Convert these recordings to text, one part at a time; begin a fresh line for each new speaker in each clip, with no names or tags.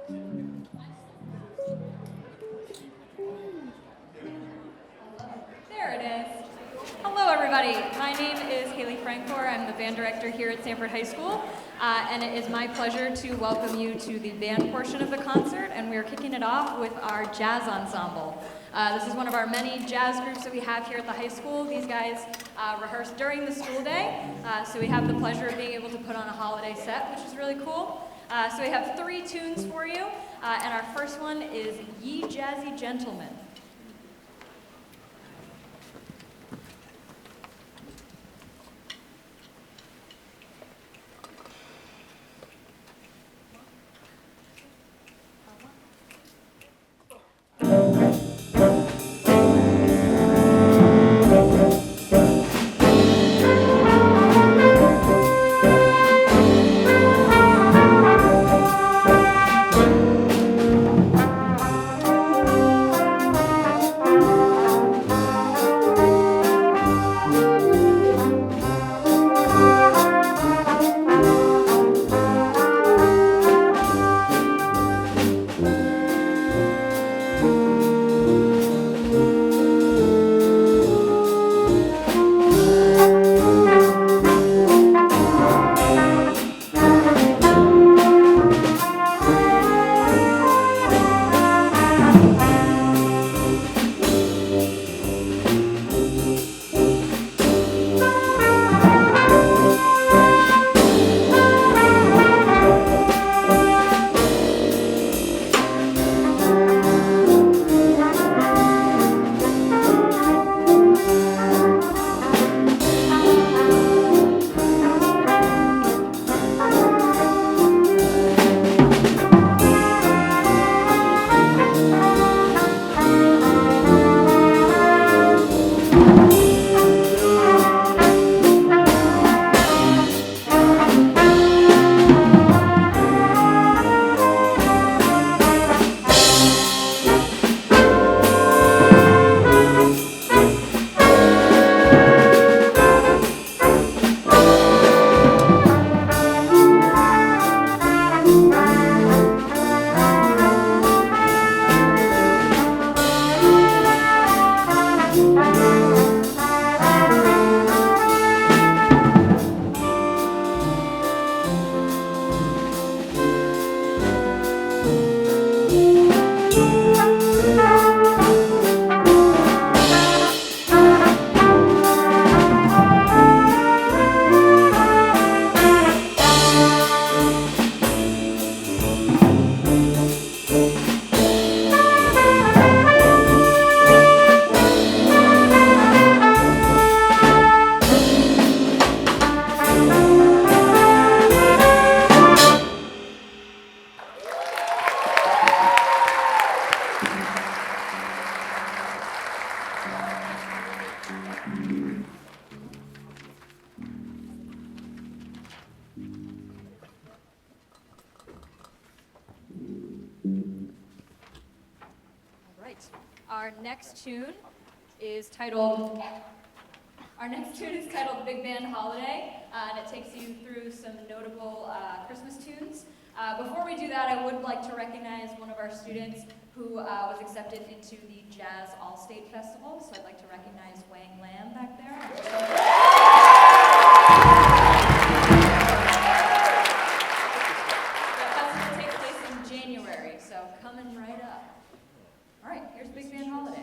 There it is. Hello, everybody. My name is Haley Frankor. I'm the band director here at Sanford High School, and it is my pleasure to welcome you to the band portion of the concert, and we are kicking it off with our jazz ensemble. This is one of our many jazz groups that we have here at the high school. These guys rehearse during the school day, so we have the pleasure of being able to put on a holiday set, which is really cool. So we have 3 tunes for you, and our first one is Ye Jazzy Gentlemen. Our next tune is titled Big Band Holiday, and it takes you through some notable Christmas tunes. Before we do that, I would like to recognize one of our students who was accepted into the Jazz All-State Festival, so I'd like to recognize Wang Lam back there. The festival takes place in January, so coming right up. All right, here's Big Band Holiday.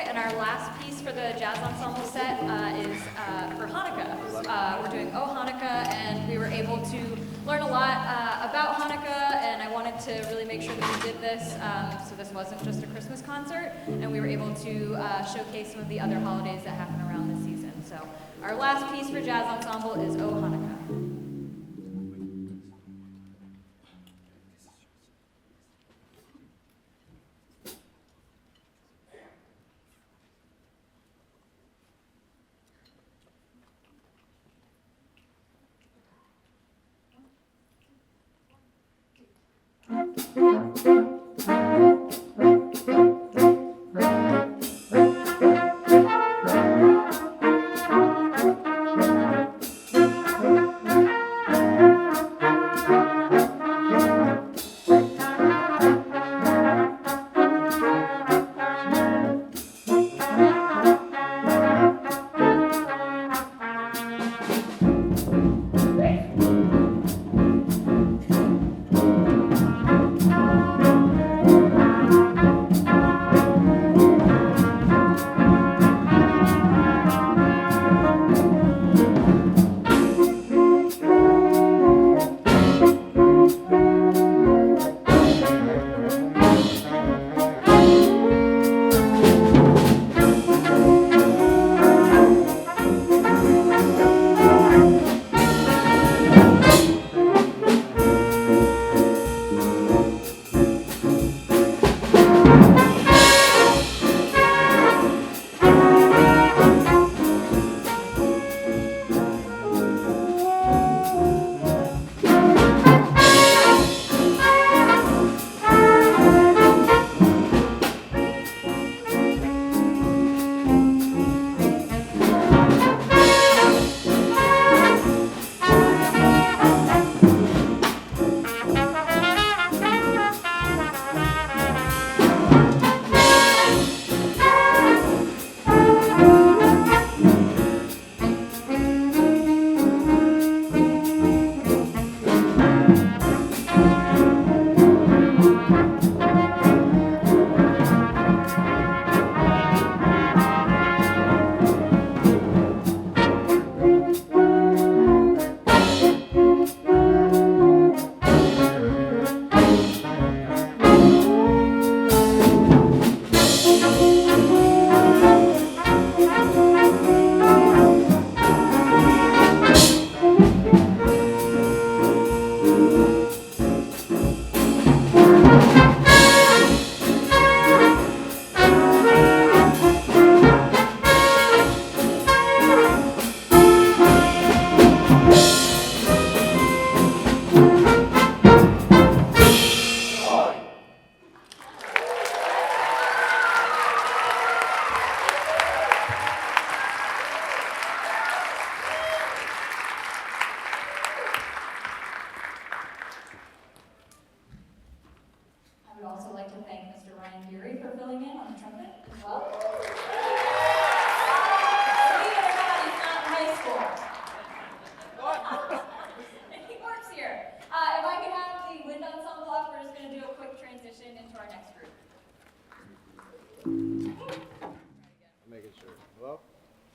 And our last piece for the jazz ensemble set is for Hanukkah. We're doing Oh Hanukkah, and we were able to learn a lot about Hanukkah, and I wanted to really make sure that we did this so this wasn't just a Christmas concert, and we were able to showcase some of the other holidays that happen around this season. So our last piece for jazz ensemble is Oh Hanukkah.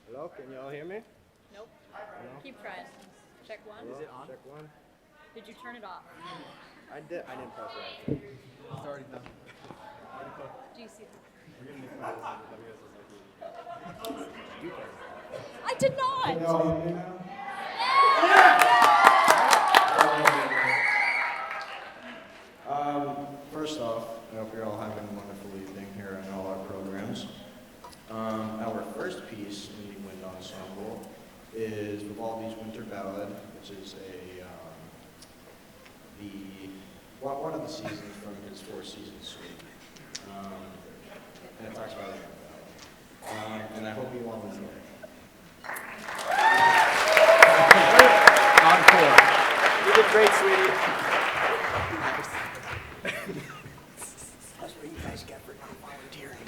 Hello, can you all hear me?
Nope.
No?
Keep trying. Check one.
Hello? Is it on? Check one.
Did you turn it off?
I didn't press it.
It's already done.
Do you see that?
We're getting WSSR-TV.
I did not!
Can you all hear me now?
the seasons from his Four Seasons suite. And it talks about it. And I hope you all enjoy it.
Encore.
You did great, sweetie.
That's what you guys get for not volunteering.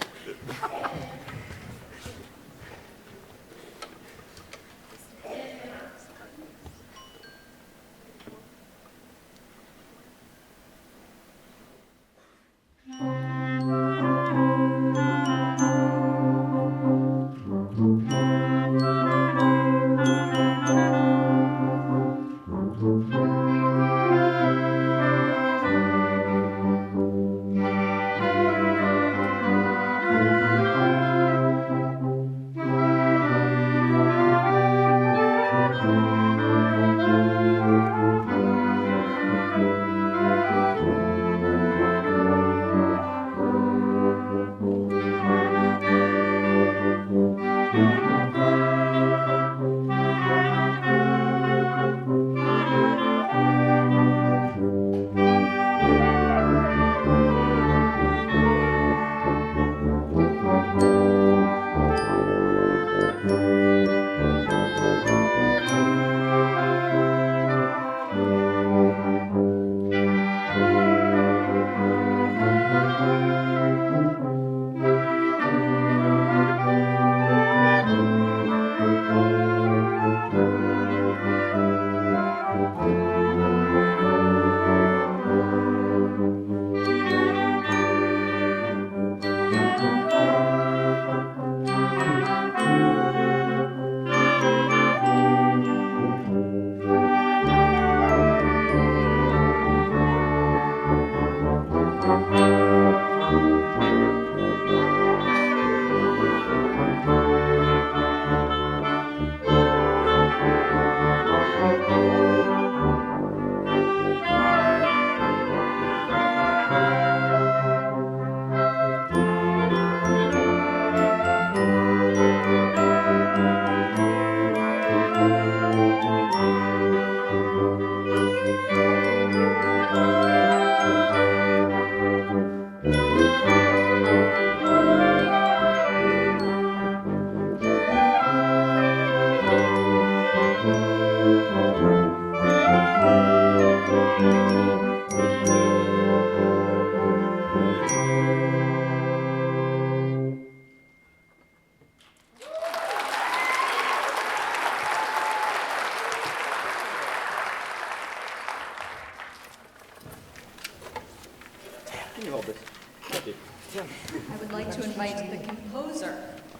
Can you hold this? Thank you.
I would like to invite the composer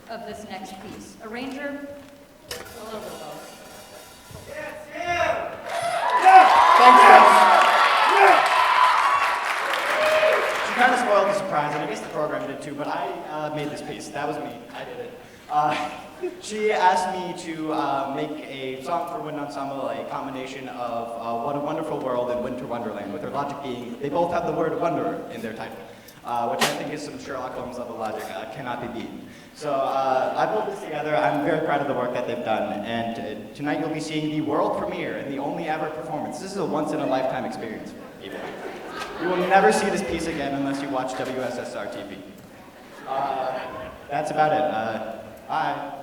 of this next piece, arranger, a little bit of both.
Thanks, guys. She kind of spoiled the surprise, and I guess the program did too, but I made this piece. That was me. I did it. She asked me to make a song for wind ensemble, a combination of What a Wonderful World and Winter Wonderland, with her logic being they both have the word wonder in their title, which I think is some Sherlock Holmes level logic, cannot be beaten. So I pulled this together. I'm very proud of the work that they've done, and tonight you'll be seeing the world premiere and the only ever performance. This is a once-in-a-lifetime experience for people. You will never see this piece again unless you watch WSSR-TV. That's about it. Bye.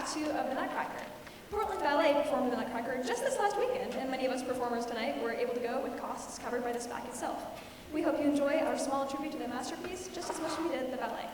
Act 2 of the Nutcracker. Portland Ballet performed the Nutcracker just this last weekend, and many of us performers tonight were able to go with costs covered by the SPAC itself. We hope you enjoy our small tribute to the masterpiece just as much as we did the ballet.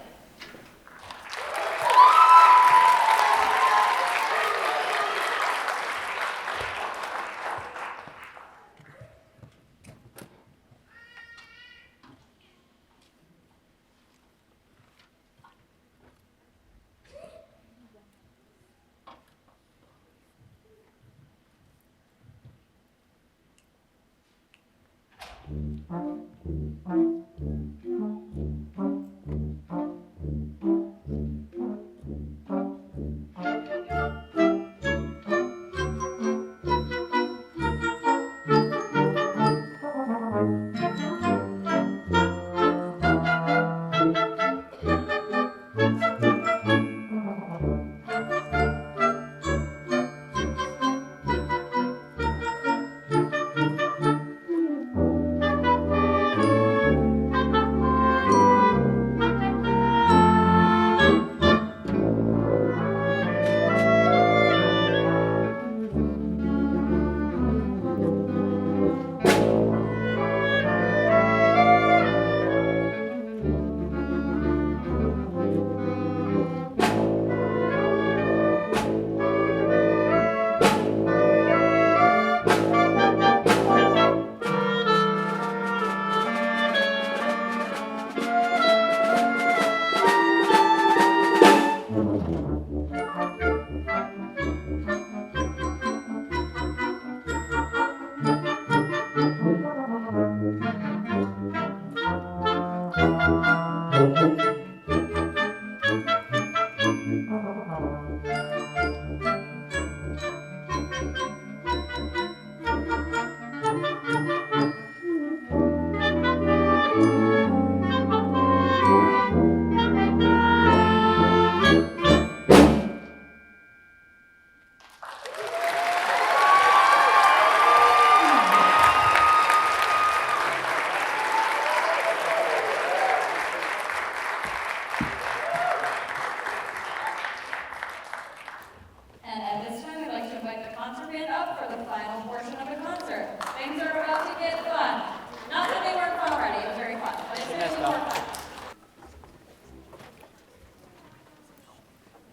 And at this time, we'd like to invite the concert band up for the final portion of the concert. Things are about to get fun. Not that they weren't fun already, it was very fun, but it's going to be more fun.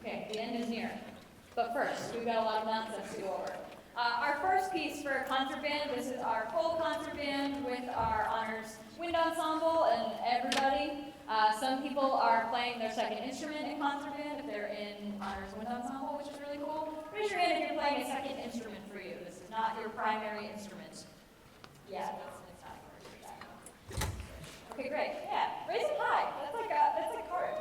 Okay, the end is near. But first, we've got a lot of nonsense to go over. Our first piece for concert band, this is our full concert band with our honors wind ensemble and everybody. Some people are playing their second instrument in concert band if they're in honors wind ensemble, which is really cool. Raise your hand if you're playing a second instrument for you. This is not your primary instrument. Yeah, it's not yours. Okay, great. Yeah, raise it high. That's like hard.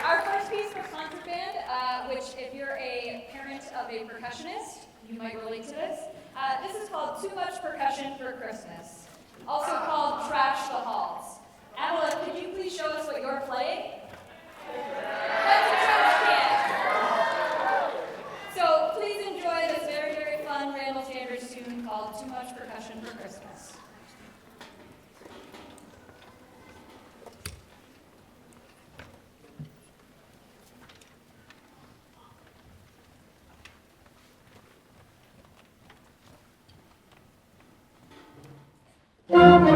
Our first piece for concert band, which if you're a parent of a percussionist, you might relate to this. This is called Too Much Percussion for Christmas, also called Trash the Halls. Adela, could you please show us what you're playing? That's a trash can. So please enjoy this very, very fun Randall Standards tune called Too Much Percussion for Christmas.
Thank you.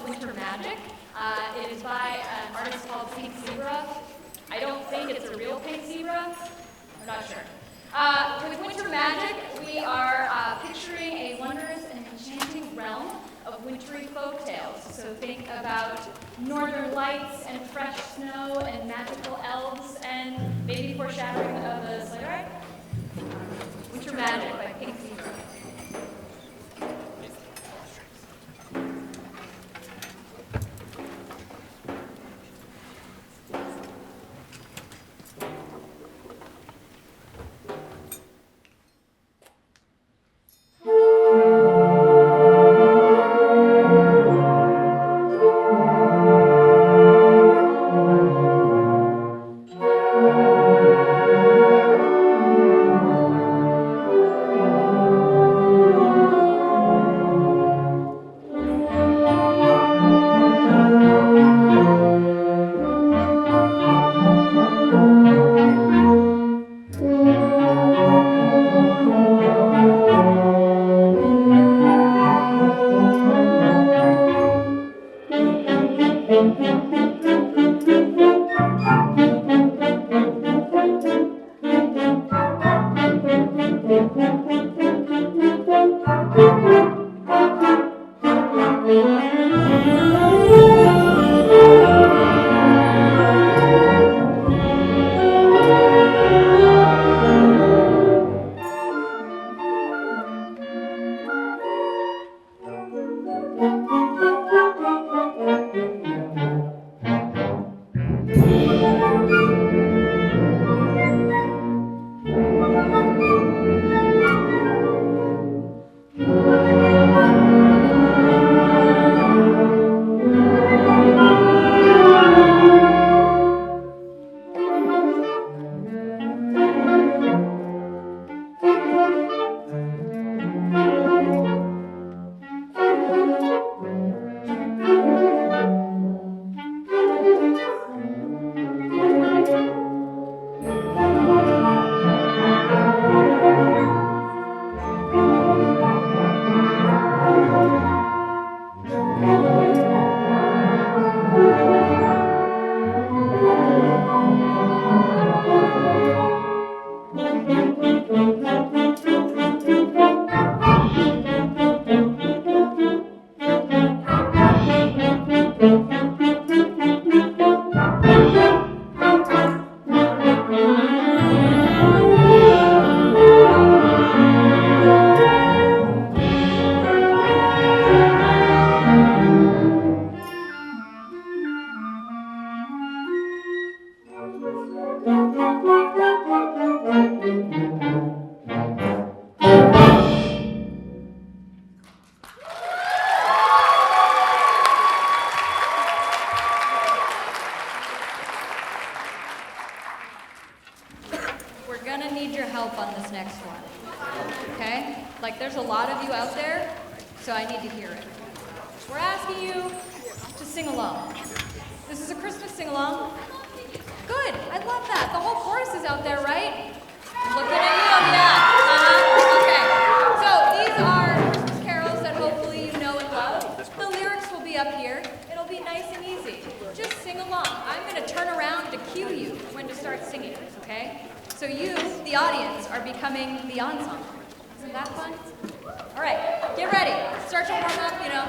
called Winter Magic. It is by an artist called Pink Zebra. I don't think it's a real pink zebra. I'm not sure. With Winter Magic, we are picturing a wondrous and enchanting realm of wintry folk tales. So think about northern lights and fresh snow and magical elves and maybe foreshadowing of a sleigh ride. Winter Magic by Pink Zebra. There's a lot of you out there, so I need to hear it. We're asking you to sing along. This is a Christmas sing-along. Good, I love that. The whole chorus is out there, right? Looking at you, yeah. Okay, so these are Christmas carols that hopefully you know and love. The lyrics will be up here. It'll be nice and easy. Just sing along. I'm gonna turn around to cue you when to start singing, okay? So you, the audience, are becoming the ensemble. Isn't that fun? All right, get ready. Start to warm up, you know.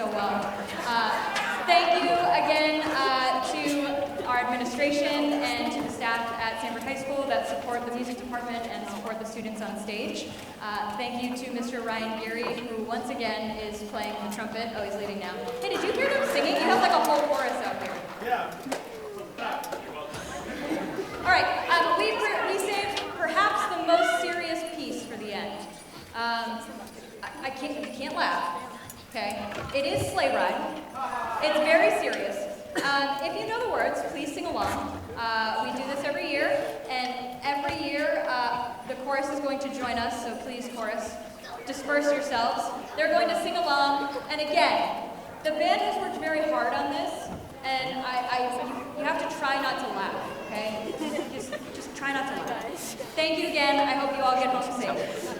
so well. Thank you again to our administration and to the staff at Sanford High School that support the music department and support the students on stage. Thank you to Mr. Ryan Geary, who once again is playing the trumpet. Oh, he's leading now. Hey, did you hear them singing? You have like a whole chorus out there.
Yeah.
All right, we saved perhaps the most serious piece for the end. You can't laugh, okay? It is Sleigh Ride. It's very serious. If you know the words, please sing along. We do this every year, and every year the chorus is going to join us, so please, chorus, disperse yourselves. They're going to sing along, and again, the band has worked very hard on this, and you have to try not to laugh, okay? Just try not to laugh. Thank you again. I hope you all get home safe.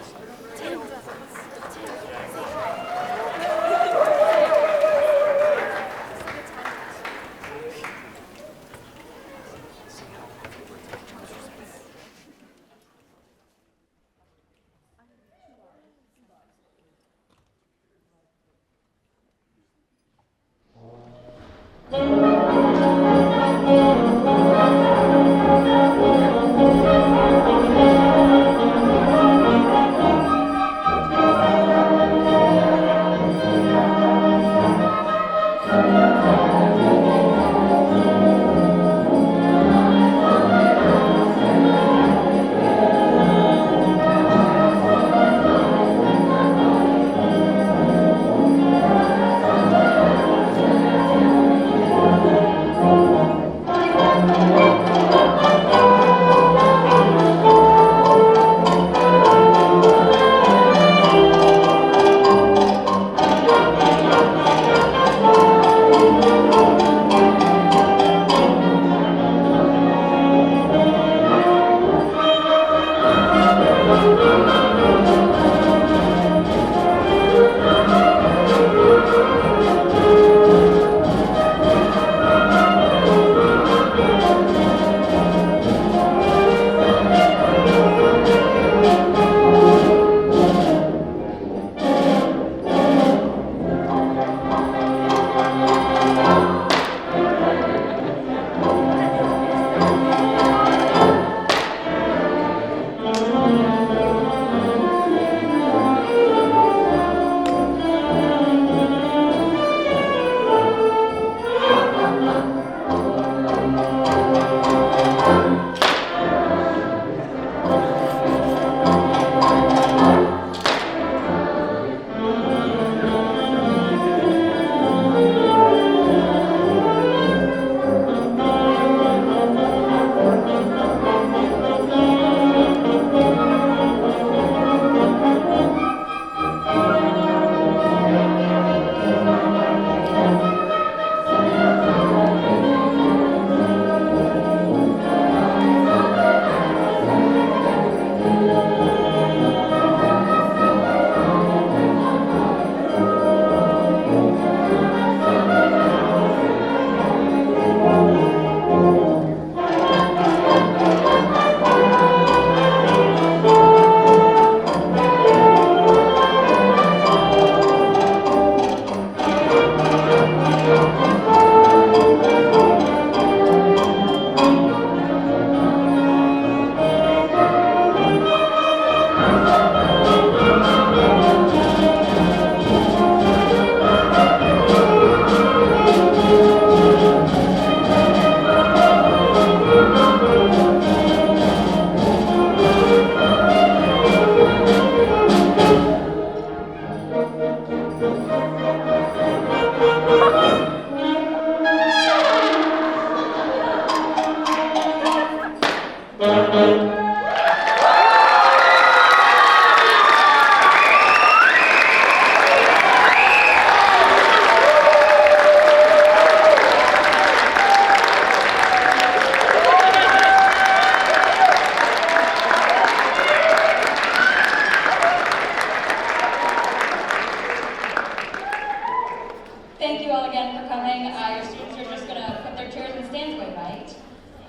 Thank you all again for coming. Your students are just going to put their chairs and stands away, right?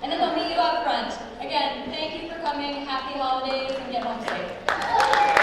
And then they'll meet you up front. Again, thank you for coming. Happy holidays and get home safe.